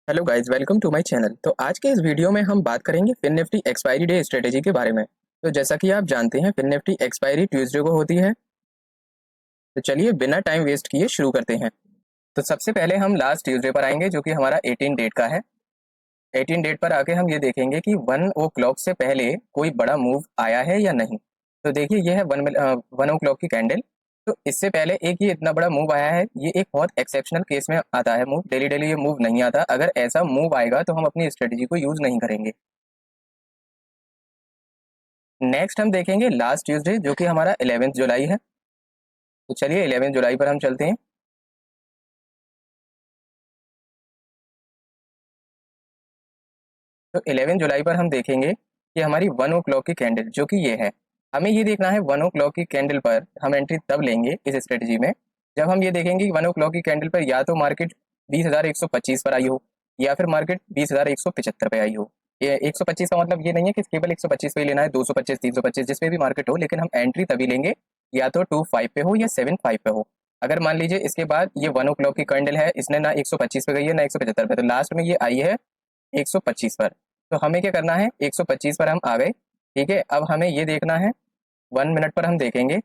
Hello guys, welcome to my channel. तो आज के इस वीडियो में हम बात करेंगे FinNifty expiry day strategy के बारे में। तो जैसा कि आप जानते हैं, फिन निफ्टी एक्सपायरी ट्यूसडे को होती है। तो चलिए बिना टाइम वेस्ट किए शुरू करते हैं। तो सबसे पहले हम लास्ट ट्यूसडे पर आएंगे, जो कि हमारा 18 डेट का है। 18 डेट पर आके हम ये देखेंगे कि 1 ओ क्लॉक से पहले कोई बड़ा मूव आया है या नहीं। तो देखिए, ये है 1 ओ क्लॉक की कैंडल। तो इससे पहले एक ये इतना बड़ा मूव आया है। ये एक बहुत एक्सेप्शनल केस में आता है मूव, डेली डेली ये मूव नहीं आता। अगर ऐसा मूव आएगा तो हम अपनी स्ट्रेटेजी को यूज नहीं करेंगे। नेक्स्ट हम देखेंगे लास्ट ट्यूसडे, जो कि हमारा 11 जुलाई है। तो चलिए 11 जुलाई पर हम चलते हैं। तो 11 जुलाई पर हम देखेंगे कि हमारी 1 ओ क्लॉक की कैंडल, जो कि ये है, हमें ये देखना है 1 ओ क्लॉक की कैंडल पर हम एंट्री तब लेंगे इस स्ट्रेटजी में, जब हम ये देखेंगे कि 1 ओ क्लॉक की कैंडल पर या तो मार्केट 20,125 पर आई हो, या फिर मार्केट 20,175 पे आई हो। ये 125 का मतलब ये नहीं है कि केवल 125 पे ही लेना है, 225, 325 जिस पे भी मार्केट हो, लेकिन हम एंट्री तभी लेंगे या तो 25 पे हो या 75 पे हो। अगर मान लीजिए इसके बाद ये 1 ओ क्लॉक की कैंडल है, इसने ना 125 पे गई है ना 175 पे, तो लास्ट में ये आई है 125 पर। तो हमें क्या करना है, 125 पर हम आ गए। ठीक है, अब हमें ये देखना है, 1 मिनट पर हम देखेंगे।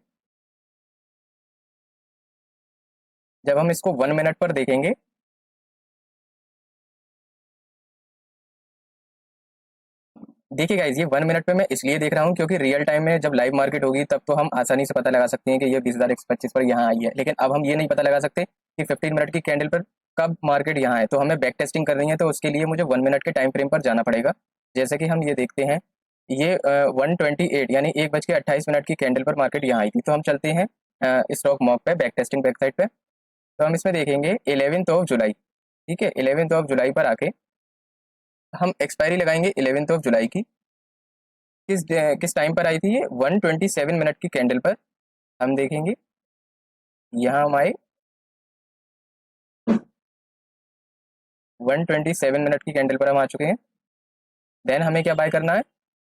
जब हम इसको 1 मिनट पर देखेंगे, देखिए गाइज, ये 1 मिनट पे मैं इसलिए देख रहा हूँ क्योंकि रियल टाइम में जब लाइव मार्केट होगी तब तो हम आसानी से पता लगा सकते हैं कि ये 20,125 पर यहाँ आई है। लेकिन अब हम ये नहीं पता लगा सकते कि 15 मिनट की कैंडल पर कब मार्केट यहाँ है। तो हमें बैक टेस्टिंग करनी है, तो उसके लिए मुझे 1 मिनट के टाइम फ्रेम पर जाना पड़ेगा। जैसे कि हम ये देखते हैं, ये 1:28 यानी 1:28 की कैंडल पर मार्केट यहाँ आई थी। तो हम चलते हैं स्टॉक मॉक पे, बैक टेस्टिंग बैक साइड पे। तो हम इसमें देखेंगे 11 ऑफ जुलाई। ठीक है, 11 ऑफ जुलाई पर आके हम एक्सपायरी लगाएंगे 11 ऑफ जुलाई की। किस टाइम पर आई थी ये, 1:27 की कैंडल पर। हम देखेंगे यहाँ हम आए, 1:27 की कैंडल पर हम आ चुके हैं। देन हमें क्या बाय करना है,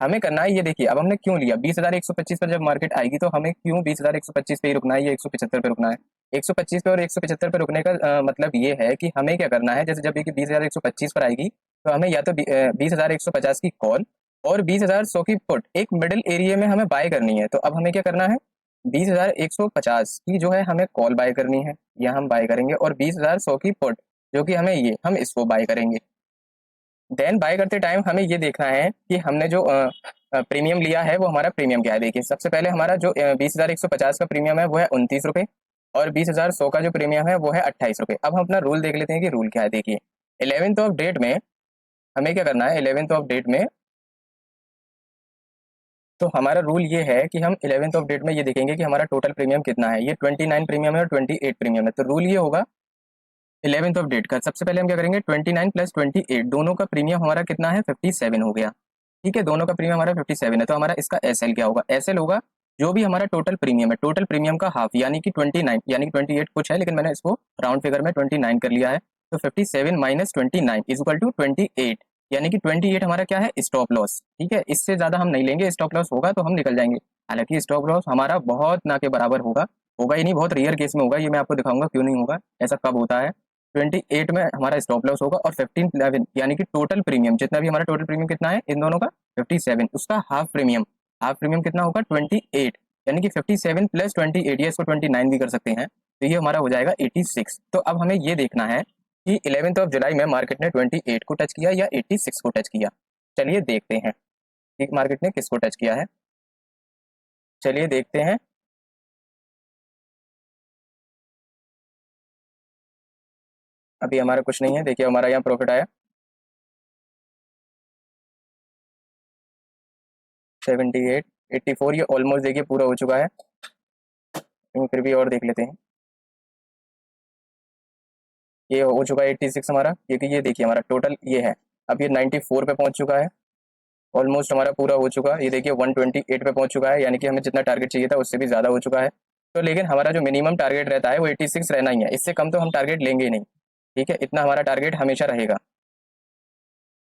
हमें करना है, ये देखिए अब हमने क्यों लिया 20,125 पर। जब मार्केट आएगी तो हमें क्यों 20,125 पे ही रुकना है, ये 175 पे रुकना है। 125 पे और 175 पे रुकने का मतलब ये है कि हमें क्या करना है, जैसे जब ये 20,125 पर आएगी तो हमें या तो 20,150 की कॉल और 20,100 की पुट एक मिडिल एरिया में हमें बाय करनी है। तो अब हमें क्या करना है, 20,150 की जो है हमें कॉल बाय करनी है, या हम बाय करेंगे, और 20,100 की पुट जो कि हमें ये, हम इसको बाय करेंगे। देन बाय करते टाइम हमें ये देखना है कि हमने जो प्रीमियम लिया है वो हमारा प्रीमियम क्या है। देखिए सबसे पहले हमारा जो 20,150 का प्रीमियम है वो है 29 रुपये, और 20,100 का जो प्रीमियम है वो है 28 रुपये। अब हम अपना रूल देख लेते हैं कि रूल क्या है। देखिए 11th ऑफ डेट में हमें क्या करना है, 11th ऑफ डेट में तो हमारा रूल ये है कि हम 11th ऑफ डेट में ये देखेंगे कि हमारा टोटल प्रीमियम कितना है। ये 29 प्रीमियम है और 28 प्रीमियम है। तो रूल ये होगा 11th ऑफ डेट का, सबसे पहले हम क्या करेंगे, 29 प्लस 28, दोनों का प्रीमियम हमारा कितना है, 57 हो गया। ठीक है, दोनों का प्रीमियम हमारा 57 है। तो हमारा इसका एस एल क्या होगा, एस एल होगा जो भी हमारा टोटल प्रीमियम है, टोटल प्रीमियम का हाफ, यानी कि 29, यानी कि 28 कुछ है लेकिन मैंने इसको राउंड फिगर में 29 कर लिया है। तो 57 माइनस 29 इज इक्वल टू 28, यानी कि 28 हमारा क्या है, स्टॉप लॉस। ठीक है, इससे ज्यादा हम नहीं लेंगे, स्टॉप लॉस होगा तो हम निकल जाएंगे। हालांकि स्टॉप लॉस हमारा बहुत ना के बराबर होगा, होगा ही नहीं, बहुत रेयर केस में होगा। ये मैं आपको दिखाऊंगा क्यों नहीं होगा, ऐसा कब होता है। 28 में हमारा स्टॉप लॉस होगा, और 15 11 यानी कि टोटल प्रीमियम, जितना भी हमारा टोटल प्रीमियम कितना है इन दोनों का, 57, उसका हाफ प्रीमियम, हाफ प्रीमियम कितना होगा, 28, यानी कि 57 प्लस 28, या इसको 29 भी कर सकते हैं। तो ये हमारा हो जाएगा 86। तो अब हमें ये देखना है कि 11th ऑफ जुलाई में मार्केट ने 28 को टच किया या 86 को टच किया। चलिए देखते हैं कि मार्केट ने किसको टच किया है। चलिए देखते हैं। अभी हमारा कुछ नहीं है, देखिए हमारा यहाँ प्रॉफिट आया 78, 84, ये ऑलमोस्ट देखिए पूरा हो चुका है। लेकिन फिर भी और देख लेते हैं। ये हो चुका है 86 हमारा, क्योंकि ये देखिए हमारा टोटल ये है। अब ये 94 पे पहुंच चुका है, ऑलमोस्ट हमारा पूरा हो चुका है। ये देखिए 128 पे पहुंच चुका है, यानी कि हमें जितना टारगेट चाहिए था उससे भी ज़्यादा हो चुका है। तो लेकिन हमारा जो मिनिमम टारगेट रहता है वो 86 रहना ही है, इससे कम तो हम टारगेट लेंगे ही नहीं। ठीक है, इतना हमारा टारगेट हमेशा रहेगा।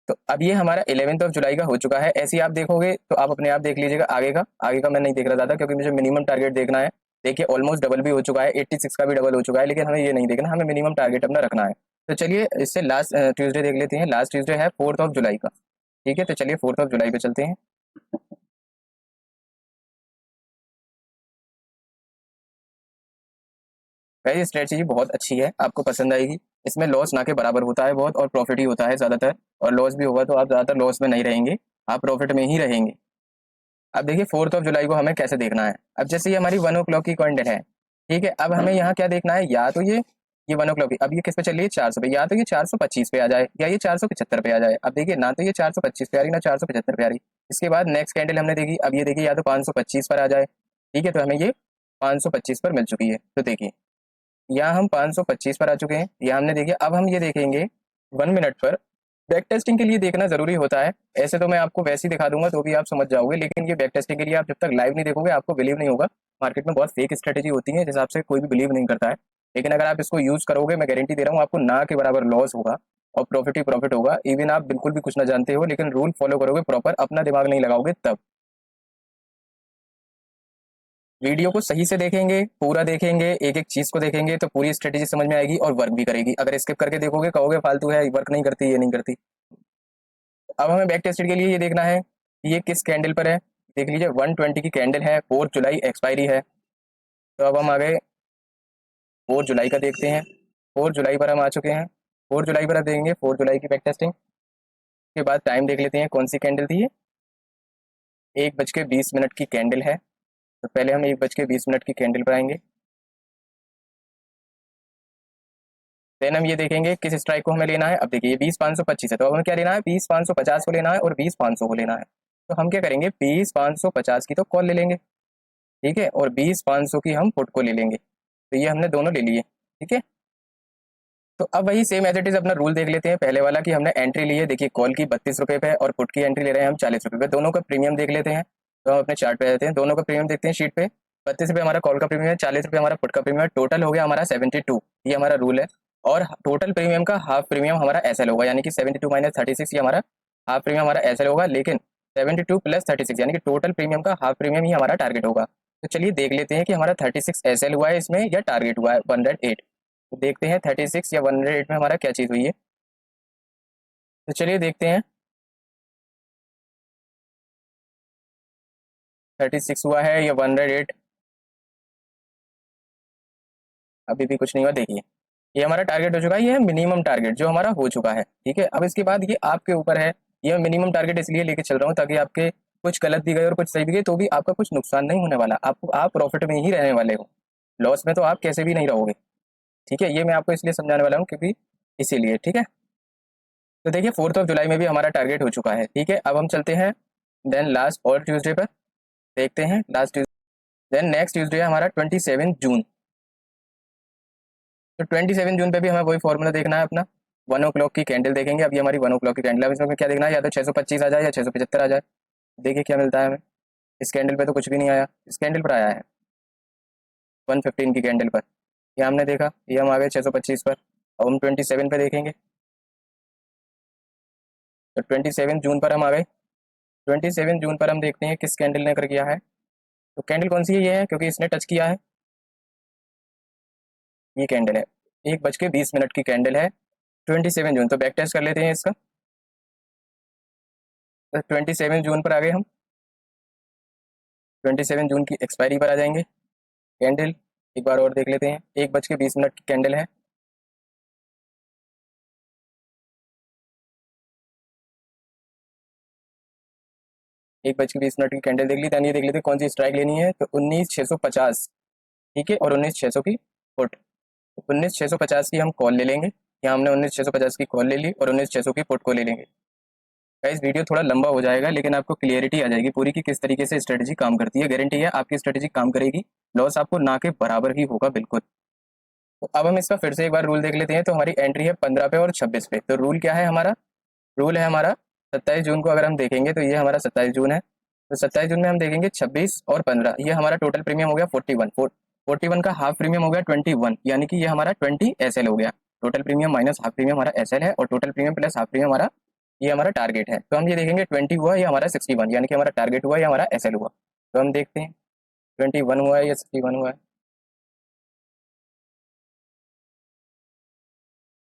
तो अब ये हमारा 11th ऑफ जुलाई का हो चुका है। ऐसे ही आप देखोगे तो आप अपने आप देख लीजिएगा आगे का। आगे का मैं नहीं देख रहा ज़्यादा, क्योंकि मुझे मिनिमम टारगेट देखना है। देखिए ऑलमोस्ट डबल भी हो चुका है, 86 का भी डबल हो चुका है, लेकिन हमें ये नहीं देखना, हमें मिनिमम टारगेट अपना रखना है। तो चलिए इससे लास्ट ट्यूसडे देख लेते हैं। लास्ट ट्यूसडे है 4 जुलाई का। ठीक है, तो चलिए 4 जुलाई पे चलते हैं। वैसे स्ट्रेटजी बहुत अच्छी है, आपको पसंद आएगी। इसमें लॉस ना के बराबर होता है बहुत, और प्रॉफिट ही होता है ज़्यादातर। और लॉस भी होगा तो आप ज़्यादातर लॉस में नहीं रहेंगे, आप प्रॉफिट में ही रहेंगे। अब देखिए 4 जुलाई को हमें कैसे देखना है। अब जैसे ये हमारी 1 o'clock की कैंडल है, ठीक है, अब हमें यहाँ क्या देखना है, या तो ये 1 o'clock की, अब ये किस पे चल रही है, 400 पे, या तो ये 425 पे आ जाए या ये 475 पे आ जाए। अब देखिए ना तो ये 425 पे आ रही ना 475 पे आ रही। इसके बाद नेक्स्ट कैंडल हमने देखी, अब ये देखिए या तो 525 पर आ जाए। ठीक है, तो हमें ये 525 पर मिल चुकी है। तो देखिए यहाँ हम 525 पर आ चुके हैं, यहाँ हमने देखिए। अब हम ये देखेंगे 1 मिनट पर। बैक टेस्टिंग के लिए देखना जरूरी होता है, ऐसे तो मैं आपको वैसे ही दिखा दूंगा तो भी आप समझ जाओगे, लेकिन ये बैक टेस्टिंग के लिए आप जब तक लाइव नहीं देखोगे आपको बिलीव नहीं होगा। मार्केट में बहुत फेक स्ट्रेटेजी होती है जिस हिसाब से कोई भी बिलीव नहीं करता है, लेकिन अगर आप इसको यूज करोगे मैं गारंटी दे रहा हूँ आपको ना के बराबर लॉस होगा और प्रॉफिट ही प्रॉफिट होगा। इवन आप बिल्कुल भी कुछ ना जानते हो लेकिन रूल फॉलो करोगे प्रॉपर, अपना दिमाग नहीं लगाओगे तब। वीडियो को सही से देखेंगे, पूरा देखेंगे, एक एक चीज को देखेंगे तो पूरी स्ट्रेटेजी समझ में आएगी और वर्क भी करेगी। अगर स्किप करके देखोगे कहोगे फालतू है, वर्क नहीं करती, ये नहीं करती। अब हमें बैक टेस्टेड के लिए ये देखना है कि ये किस कैंडल पर है। देख लीजिए 120 की कैंडल है, 4 जुलाई एक्सपायरी है। तो अब हम आ गए 4 जुलाई का देखते हैं। 4 जुलाई पर हम आ चुके हैं। 4 जुलाई पर आप देखेंगे 4 जुलाई की बैक टेस्टिंग के बाद टाइम देख लेते हैं कौन सी कैंडल थी ये। 1 बज के 20 मिनट की कैंडल है। तो पहले हम 1 बज के 20 मिनट की कैंडल पर आएंगे। देन हम ये देखेंगे किस स्ट्राइक को हमें लेना है। अब देखिए ये 20,525 है, तो अब हमें क्या लेना है, 20,550 को लेना है और 20,500 को लेना है। तो हम क्या करेंगे, 20,550 की तो कॉल ले लेंगे, ठीक है, और 20,500 की हम पुट को ले लेंगे। तो ये हमने दोनों ले लिए, ठीक है। तो अब वही सेम एज इट इज अपना रूल देख लेते हैं पहले वाला, कि हमने एंट्री ली है, देखिए कॉल की 32 रुपये पे और पुट की एंट्री ले रहे हैं हम 40 रुपये पे। दोनों का प्रीमियम देख लेते हैं। तो हम अपने चार्ट पे जाते हैं, दोनों का प्रीमियम देखते हैं शीट पे। 32 रुपये हमारा कॉल का प्रीमियम है, 40 रुपये हमारा पुट का प्रीमियम है, टोटल हो गया हमारा 72। ये हमारा रूल है। और टोटल प्रीमियम का हाफ प्रीमियम हमारा एसएल होगा, यानी कि 72 - 36 ये हमारा हाफ प्रीमियम हमारा एसएल होगा। लेकिन 72 + 36 यानी कि टोटल प्रीमियम का हाफ प्रीमियम ही हमारा टारगेट होगा। तो चलिए देख लेते हैं कि हमारा 36 एसएल हुआ है इसमें या टारगेट हुआ है 108। तो देखते हैं 36 या 108 में हमारा क्या चीज़ हुई है। तो चलिए देखते हैं 36 हुआ है या 108। अभी भी कुछ नहीं हुआ। देखिए ये हमारा टारगेट हो चुका है, ये है मिनिमम टारगेट जो हमारा हो चुका है, ठीक है। अब इसके बाद ये आपके ऊपर है। ये मिनिमम टारगेट इसलिए लेके चल रहा हूँ ताकि आपके कुछ गलत भी गए और कुछ सही भी गए तो भी आपका कुछ नुकसान नहीं होने वाला, आप प्रॉफिट में ही रहने वाले हो। लॉस में तो आप कैसे भी नहीं रहोगे, ठीक है। ये मैं आपको इसलिए समझाने वाला हूँ क्योंकि इसीलिए, ठीक है। तो देखिए 4 जुलाई में भी हमारा टारगेट हो चुका है, ठीक है। अब हम चलते हैं देन लास्ट और ट्यूसडे पर देखते हैं। Last Tuesday then next Tuesday है हमारा 27 जून। तो 27 जून पे भी हमें वही फॉर्मूला देखना है अपना। 1 o'clock की कैंडल देखेंगे। अब ये हमारी 1 o'clock की कैंडल है, अब इसमें क्या देखना है, या तो 625 आ जाए या 675 आ जाए। देखिए क्या मिलता है हमें। इस कैंडल पे तो कुछ भी नहीं आया, इस कैंडल पर आया है 115 की कैंडल पर। ये हमने देखा, ये हम आ गए 625 पर। अब हम 27 पे देखेंगे। तो 27 जून पर हम आ गए। 27 जून पर हम देखते हैं किस कैंडल ने कर किया है। तो कैंडल कौन सी है, ये है क्योंकि इसने टच किया है। ये कैंडल है 1 बज के 20 मिनट की कैंडल है 27 जून। तो बैक टेस्ट कर लेते हैं इसका। तो 27 जून पर आ गए हम। 27 जून की एक्सपायरी पर आ जाएंगे। कैंडल एक बार और देख लेते हैं, 1 बज के 20 मिनट की कैंडल है। 1 बज के 20 मिनट की कैंडल देख ली। दैन ये देख लेते हैं कौन सी स्ट्राइक लेनी है। तो 19,650, ठीक है, और 19,600 की पुट। 19,650 की हम कॉल ले लेंगे। यहाँ हमने 19,650 की कॉल ले ली और 19,600 की पुट को ले लेंगे। गाइस वीडियो थोड़ा लंबा हो जाएगा लेकिन आपको क्लियरिटी आ जाएगी पूरी कि किस तरीके से स्ट्रेटजी काम करती है। गारंटी है आपकी स्ट्रेटजी काम करेगी, लॉस आपको ना के बराबर ही होगा बिल्कुल। तो अब हम इसका फिर से एक बार रूल देख लेते हैं। तो हमारी एंट्री है 15 पे और 26 पे। तो रूल क्या है हमारा, रूल है हमारा 27 जून को अगर हम देखेंगे तो ये हमारा 27 जून है। तो 27 जून में हम देखेंगे 26 और 15, ये हमारा टोटल प्रीमियम हो गया 41। 41 का हाफ प्रीमियम हो गया 21, यानी कि ये हमारा 20 एसएल हो गया। Total premium minus half premium हमारा एसएल है और total premium plus half premium हमारा ये हमारा टारगेट है। तो हम ये देखेंगे 20 हुआ या हमारा 61, यानी कि हमारा टारगेट हुआ या हमारा एसएल हुआ। तो हम देखते हैं 21 हुआ है या 61 हुआ है।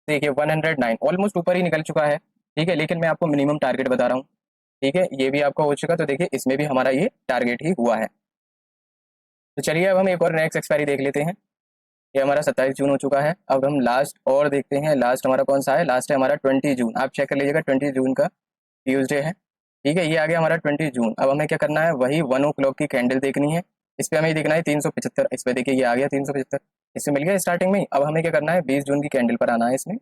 देखिए 109 ऑलमोस्ट ऊपर ही निकल चुका है, ठीक है, लेकिन मैं आपको मिनिमम टारगेट बता रहा हूँ, ठीक है, ये भी आपका हो चुका, तो देखिए इसमें भी हमारा ये टारगेट ही हुआ है। तो चलिए अब हम एक और नेक्स्ट एक्सपायरी देख लेते हैं। ये हमारा 27 जून हो चुका है। अब हम लास्ट और देखते हैं, लास्ट हमारा कौन सा है, लास्ट है हमारा 20 जून। आप चेक कर लीजिएगा 20 जून का ट्यूसडे है, ठीक है, ये आ गया हमारा 20 जून। अब हमें क्या करना है, वही 1 o'clock की कैंडल देखनी है। इस पे हमें देखना है 375, इस पे देखिए ये आ गया 375, इससे मिल गया स्टार्टिंग में ही। अब हमें क्या करना है, 20 जून की कैंडल पर आना है। इसमें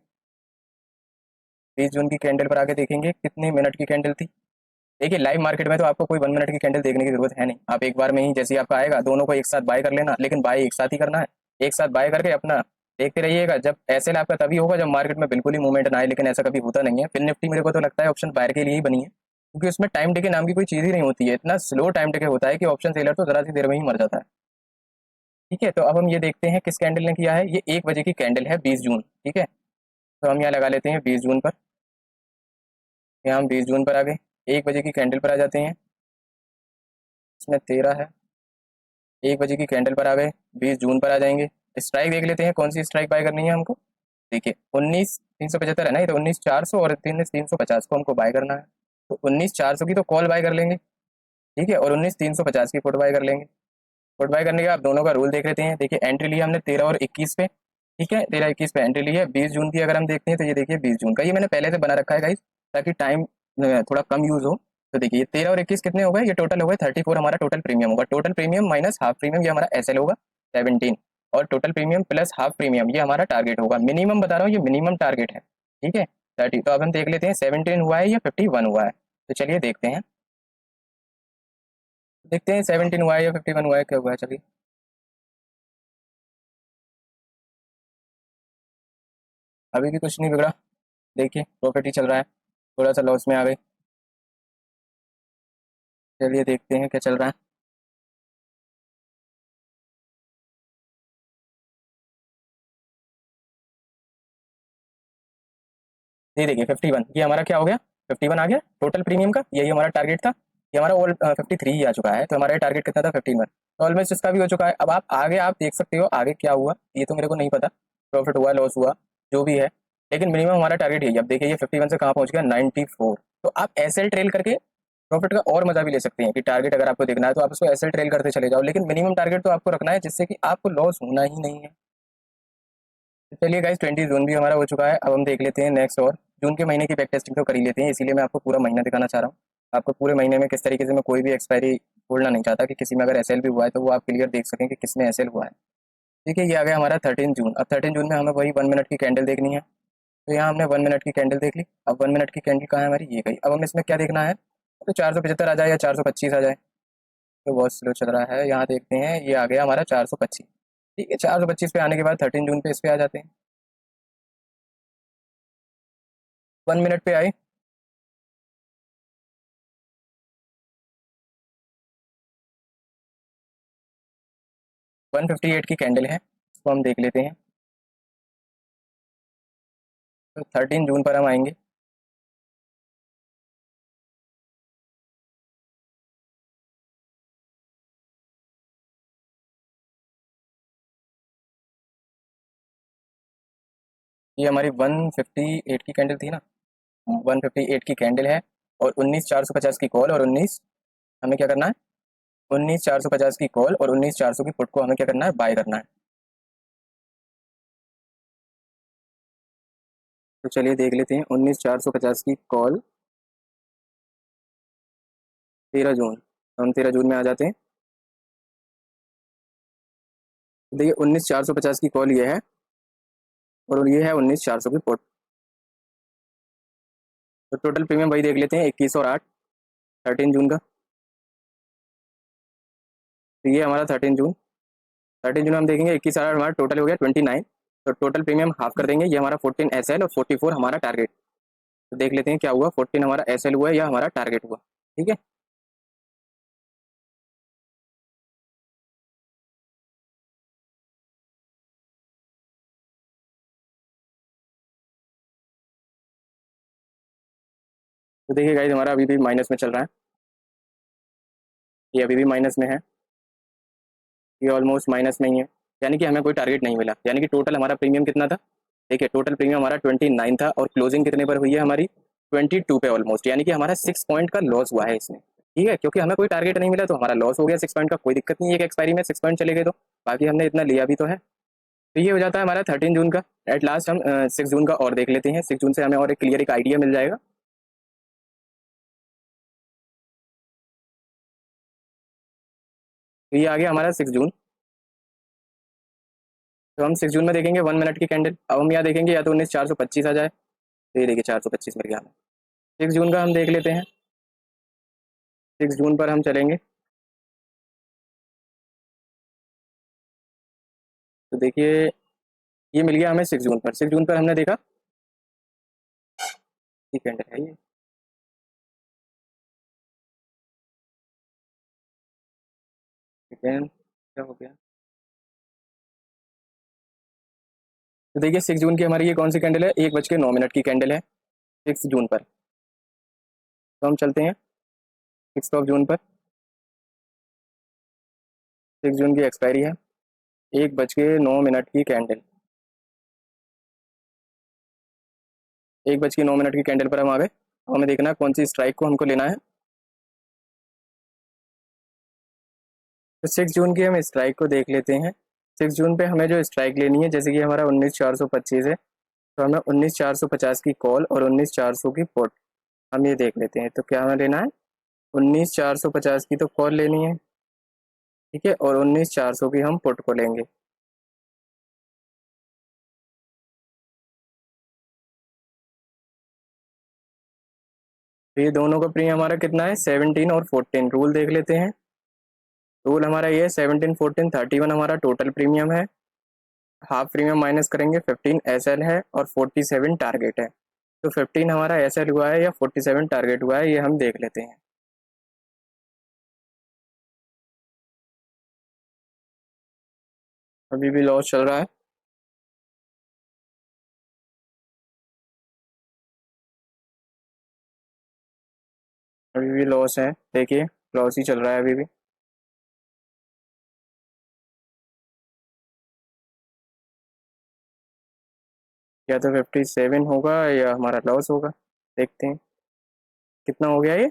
20 जून की कैंडल पर आके देखेंगे कितने मिनट की कैंडल थी। देखिए लाइव मार्केट में तो आपको कोई 1 मिनट की कैंडल देखने की जरूरत है नहीं, आप एक बार में ही जैसे ही आपका आएगा दोनों को एक साथ बाय कर लेना, लेकिन बाय एक साथ ही करना है। एक साथ बाय करके अपना देखते रहिएगा। जब एसएल आपका तभी होगा जब मार्केट में बिल्कुल ही मूवमेंट ना आए, लेकिन ऐसा कभी होता नहीं है। फिर निफ्टी मेरे को तो लगता है ऑप्शन बायर के लिए ही बनी है, क्योंकि उसमें टाइम डिके नाम की कोई चीज ही नहीं होती है। इतना स्लो टाइम डिके होता है कि ऑप्शन सेलर तो जरा सी देर में ही मर जाता है। ठीक है, तो अब हम ये देखते हैं किस कैंडल ने किया है। ये 1 बजे की कैंडल है 20 जून, ठीक है, तो हम यहाँ लगा लेते हैं 20 जून पर। यहाँ हम 20 जून पर आ गए, 1 बजे की कैंडल पर आ जाते हैं। इसमें 13 है, 1 बजे की कैंडल पर आ गए, 20 जून पर आ जाएंगे। स्ट्राइक देख लेते हैं कौन सी स्ट्राइक बाय करनी है हमको। देखिए 19,375 है ना, ये तो 19,400 और 3,350 को हमको बाय करना है। तो 19,400 की तो कॉल बाय कर लेंगे, ठीक है, और 19,350 की पुट बाय कर लेंगे। पुट बाय करने के बाद दोनों का रूल देख लेते हैं। देखिए एंट्री लिया हमने 13 और 21 पे, ठीक है, 13-21 पे एंट्री ली है। 20 जून की अगर हम देखते हैं तो ये देखिए 20 जून का, ये मैंने पहले से बना रखा है गाइस, ताकि टाइम थोड़ा कम यूज हो। तो देखिए 13 और 21 कितने हो गए, ये टोटल हो गए 34 हमारा टोटल प्रीमियम होगा। Total premium minus half premium, ये हमारा एसएल होगा 17, और total premium plus half premium ये हमारा टारगेट होगा। मिनिमम बता रहा हूँ, ये मिनिमम टारगेट है, ठीक है 30। तो अब हम देख लेते हैं 17 हुआ है या 51 हुआ है। तो चलिए देखते हैं, देखते हैं 17 हुआ है या 51 हुआ है, क्या हुआ है। चलिए अभी भी कुछ नहीं बिगड़ा, देखिए प्रॉफिट ही चल रहा है, थोड़ा सा लॉस में आ गए। चलिए देखते हैं क्या चल रहा है। ये देखिए 51, ये हमारा क्या हो गया, 51 आ गया टोटल प्रीमियम का, यही हमारा टारगेट था। ये हमारा ऑल 53 ही आ चुका है, तो हमारा टारगेट कितना था 51, तो ऑलमोस्ट इसका भी हो चुका है। अब आप आगे आप देख सकते हो आगे क्या हुआ, ये तो मेरे को नहीं पता, प्रॉफिट हुआ लॉस हुआ जो भी है, लेकिन मिनिमम हमारा टारगेट यही है। अब देखिए ये 51 से कहाँ पहुंच गया 94। तो आप एसएल ट्रेल करके प्रॉफिट का और मजा भी ले सकते हैं, कि टारगेट अगर आपको देखना है तो आप उसको एसएल ट्रेल करते चले जाओ, लेकिन मिनिमम टारगेट तो आपको रखना है जिससे कि आपको लॉस होना ही नहीं है। तो चलिए गाइस 20 जून भी हमारा हो चुका है। अब हम देख लेते हैं नेक्स्ट, और जून के महीने की बैक टेस्टिंग तो कर ही लेते हैं, इसीलिए मैं आपको पूरा महीना दिखाना चाह रहा हूँ। आपको पूरे महीने में किस तरीके से मैं कोई भी एक्सपायरी बोलना नहीं चाहता, कि किसी में अगर एसएल भी हुआ है तो वो आप क्लियर देख सकें कि किसमें एसएल हुआ है। ठीक है, ये आ गया हमारा 13 जून। अब 13 जून में हमें वही 1 मिनट की कैंडल देखनी है, तो यहाँ हमने 1 मिनट की कैंडल देख ली। अब 1 मिनट की कैंडल कहाँ है हमारी, ये गई। अब हमें इसमें क्या देखना है, तो 475 आ जाए या 425 आ जाए, तो बहुत स्लो चल रहा है। यहाँ देखते हैं ये आ गया हमारा 425, ठीक है, 425 पे आने के बाद 13 जून पे इस पे आ जाते हैं। 1 मिनट पे आए, 158 की कैंडल है, इसको हम देख लेते हैं। तो 13 जून पर हम आएंगे, ये हमारी 158 की कैंडल थी ना, 158 की कैंडल है, और 19,450 की कॉल, और 19 हमें क्या करना है, 19,450 की कॉल और 19,400 की पुट को हमें क्या करना है, बाय करना है। तो चलिए देख लेते हैं 19,450 की कॉल 13 जून, तो हम 13 जून में आ जाते हैं। तो देखिए 19,450 की कॉल ये है, और ये है 19,400 की पुट। तो टोटल प्रीमियम वही देख लेते हैं 21 और 8, 13 जून का। तो ये हमारा 13 जून, 13 जून हम देखेंगे 21 और 8 हमारा टोटल हो गया 29। तो टोटल प्रीमियम हाफ कर देंगे, ये हमारा 14 एसएल और 44 हमारा टारगेट। तो देख लेते हैं क्या हुआ, 14 हमारा एसएल हुआ है या हमारा टारगेट हुआ, ठीक है। तो देखिए गाइस हमारा अभी भी माइनस में चल रहा है, ये अभी भी माइनस में है, ये ऑलमोस्ट माइनस में ही है, यानी कि हमें कोई टारगेट नहीं मिला। यानी कि टोटल हमारा प्रीमियम कितना था, देखिए टोटल प्रीमियम हमारा 29 था और क्लोजिंग कितने पर हुई है हमारी 22 पे ऑलमोस्ट, यानी कि हमारा 6 पॉइंट का लॉस हुआ है इसमें। ठीक है, क्योंकि हमें कोई टारगेट नहीं मिला तो हमारा लॉस हो गया 6 पॉइंट का, कोई दिक्कत नहीं है कि एक्सपायरी में 6 पॉइंट चले गए तो, बाकी हमने इतना लिया भी तो है। तो ये हो जाता है हमारा 13 जून का। एट लास्ट हम 6 जून का और देख लेते हैं, 6 जून से हमें और एक क्लियर एक आइडिया मिल जाएगा। तो ये आ गया हमारा 6 जून। तो हम 6 जून में देखेंगे 1 मिनट की कैंडल। अब हम यहाँ देखेंगे या तो 19,425 आ जाए, तो ये देखिए 425 मिल गया हमें। 6 जून का हम देख लेते हैं, 6 जून पर हम चलेंगे। तो देखिए ये मिल गया हमें 6 जून पर। 6 जून पर हमने देखा ये कैंडल है ये, सेकेंड क्या हो गया। तो देखिए 6 जून की हमारी ये कौन सी कैंडल है, 1:09 की कैंडल है 6 जून पर। तो हम चलते हैं 6 जून पर। 6 जून की एक्सपायरी है, 1:09 की कैंडल। 1:09 की कैंडल पर हम आ गए। अब हमें देखना है कौन सी स्ट्राइक को हमको लेना है। तो 6 जून की हम स्ट्राइक को देख लेते हैं। 6 जून पे हमें जो स्ट्राइक लेनी है, जैसे कि हमारा 19,425 है, तो हमें 19,450 की कॉल और 19,400 की पुट हम ये देख लेते हैं। तो क्या हमें लेना है, 19,450 की तो कॉल लेनी है, ठीक है, और 19,400 की हम पुट को लेंगे। तो ये दोनों का प्रीमियम हमारा कितना है, 17 और 14। रूल देख लेते हैं। रूल हमारा ये 17 14 31 हमारा टोटल प्रीमियम है। हाफ प्रीमियम माइनस करेंगे, 15 एसएल है और 47 टारगेट है। तो 15 हमारा एसएल हुआ है या 47 टारगेट हुआ है, ये हम देख लेते हैं। अभी भी लॉस चल रहा है, अभी भी लॉस है, देखिए लॉस ही चल रहा है अभी भी। या तो 57 होगा या हमारा लॉस होगा, देखते हैं कितना हो गया ये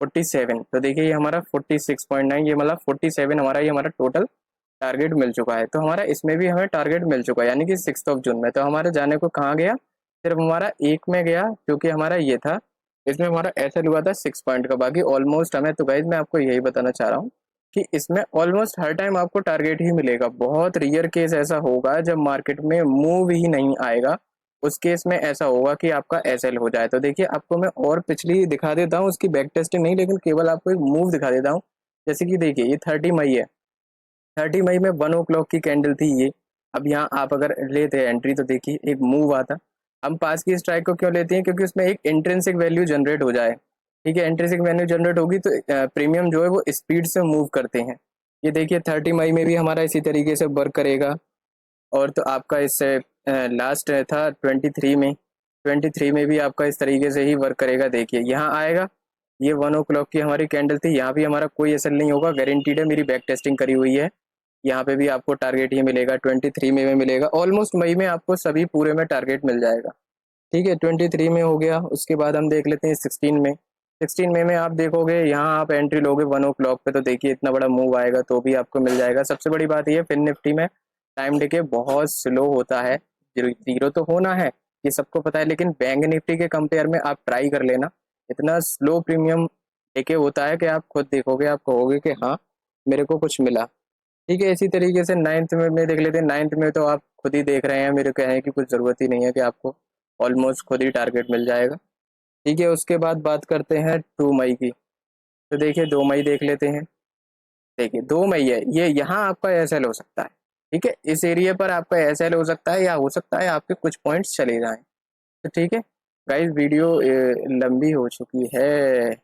47। तो देखिए ये हमारा 46.9, ये मतलब 47 हमारा, ये हमारा टोटल टारगेट मिल चुका है। तो हमारा इसमें भी हमें टारगेट मिल चुका है, यानी कि 6 जून में। तो हमारे जाने को कहाँ गया, सिर्फ हमारा एक में गया, क्योंकि हमारा ये था, इसमें हमारा ऐसा हुआ था 6 पॉइंट का। बाकी ऑलमोस्ट हमें, तो गाइज मैं आपको यही बताना चाह रहा हूँ कि इसमें ऑलमोस्ट हर टाइम आपको टारगेट ही मिलेगा। बहुत रियर केस ऐसा होगा जब मार्केट में मूव ही नहीं आएगा, उस केस में ऐसा होगा कि आपका एसएल हो जाए। तो देखिए आपको मैं और पिछली दिखा देता हूँ, उसकी बैक टेस्टिंग नहीं, लेकिन केवल आपको एक मूव दिखा देता हूँ। जैसे कि देखिए ये 30 मई है, 30 मई में 1 o'clock की कैंडल थी ये। अब यहाँ आप अगर लेते हैं एंट्री, तो देखिए एक मूव आता। हम पास की स्ट्राइक को क्यों लेते हैं, क्योंकि उसमें एक इंट्रिंसिक वैल्यू जनरेट हो जाए। ठीक है, इंट्रिंसिक वैल्यू जनरेट होगी तो प्रीमियम जो है वो स्पीड से मूव करते हैं। ये देखिए 30 मई में भी हमारा इसी तरीके से वर्क करेगा। और तो आपका इससे लास्ट था 23 में, 23 में भी आपका इस तरीके से ही वर्क करेगा। देखिए यहाँ आएगा, ये 1 o'clock की हमारी कैंडल थी, यहाँ भी हमारा कोई असर नहीं होगा, गारंटीड है, मेरी बैक टेस्टिंग करी हुई है। यहाँ पे भी आपको टारगेट ही मिलेगा, 23 में मिलेगा। ऑलमोस्ट मई में आपको सभी पूरे में टारगेट मिल जाएगा। ठीक है, 23 में हो गया। उसके बाद हम देख लेते हैं 16 में। 16 मई में आप देखोगे, यहाँ आप एंट्री लोगे 1 o'clock पे, तो देखिए इतना बड़ा मूव आएगा तो भी आपको मिल जाएगा। सबसे बड़ी बात ये, फिन निफ्टी में टाइम डिके बहुत स्लो होता है। जीरो तो होना है, ये सबको पता है, लेकिन बैंक निफ्टी के कंपेयर में आप ट्राई कर लेना, इतना स्लो प्रीमियम डिके होता है कि आप खुद देखोगे, आप कहोगे कि हाँ मेरे को कुछ मिला। ठीक है, इसी तरीके से नाइन्थ में देख लेते हैं। नाइन्थ में तो आप खुद ही देख रहे हैं, मेरे कहने की कुछ ज़रूरत ही नहीं है कि आपको ऑलमोस्ट खुद ही टारगेट मिल जाएगा। ठीक है, उसके बाद बात करते हैं 2 मई की। तो देखिए 2 मई देख लेते हैं। देखिए 2 मई है, ये यहाँ आपका एसएल हो सकता है। ठीक है, इस एरिया पर आपका एसएल हो सकता है, या हो सकता है आपके कुछ पॉइंट्स चले जाएं। तो ठीक है गाइस, वीडियो लंबी हो चुकी है,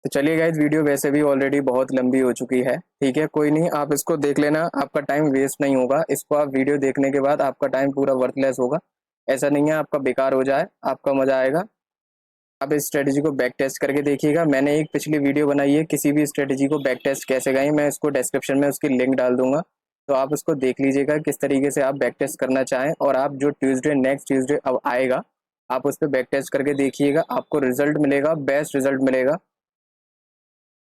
तो चलिए गाइज, वीडियो वैसे भी ऑलरेडी बहुत लंबी हो चुकी है। ठीक है, कोई नहीं, आप इसको देख लेना, आपका टाइम वेस्ट नहीं होगा। इसको आप वीडियो देखने के बाद आपका टाइम पूरा वर्थलेस होगा, ऐसा नहीं है आपका बेकार हो जाए, आपका मजा आएगा। आप इस स्ट्रेटजी को बैक टेस्ट करके देखिएगा। मैंने एक पिछली वीडियो बनाई है किसी भी स्ट्रेटजी को बैक टेस्ट कैसे गए, मैं इसको डिस्क्रिप्शन में उसकी लिंक डाल दूंगा। तो आप उसको देख लीजिएगा किस तरीके से आप बैक टेस्ट करना चाहें, और आप जो ट्यूसडे नेक्स्ट ट्यूसडे अब आएगा आप उस पर बैक टेस्ट करके देखिएगा, आपको रिजल्ट मिलेगा, बेस्ट रिजल्ट मिलेगा।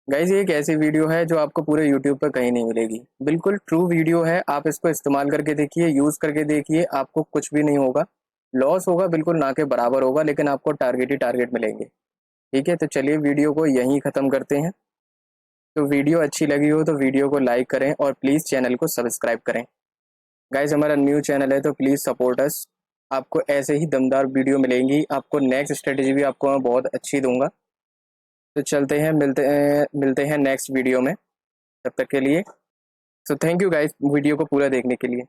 गाइज ये एक ऐसी वीडियो है जो आपको पूरे यूट्यूब पर कहीं नहीं मिलेगी, बिल्कुल ट्रू वीडियो है। आप इसको इस्तेमाल करके देखिए, यूज़ करके देखिए, आपको कुछ भी नहीं होगा, लॉस होगा बिल्कुल ना के बराबर होगा, लेकिन आपको टारगेट ही टारगेट मिलेंगे। ठीक है, तो चलिए वीडियो को यहीं ख़त्म करते हैं। तो वीडियो अच्छी लगी हो तो वीडियो को लाइक करें और प्लीज़ चैनल को सब्सक्राइब करें। गाइज हमारा न्यू चैनल है तो प्लीज़ सपोर्ट अस। आपको ऐसे ही दमदार वीडियो मिलेंगी, आपको नेक्स्ट स्ट्रेटेजी भी आपको मैं बहुत अच्छी दूंगा। तो चलते हैं, मिलते हैं नेक्स्ट वीडियो में। तब तक के लिए, so thank you guys video को पूरा देखने के लिए।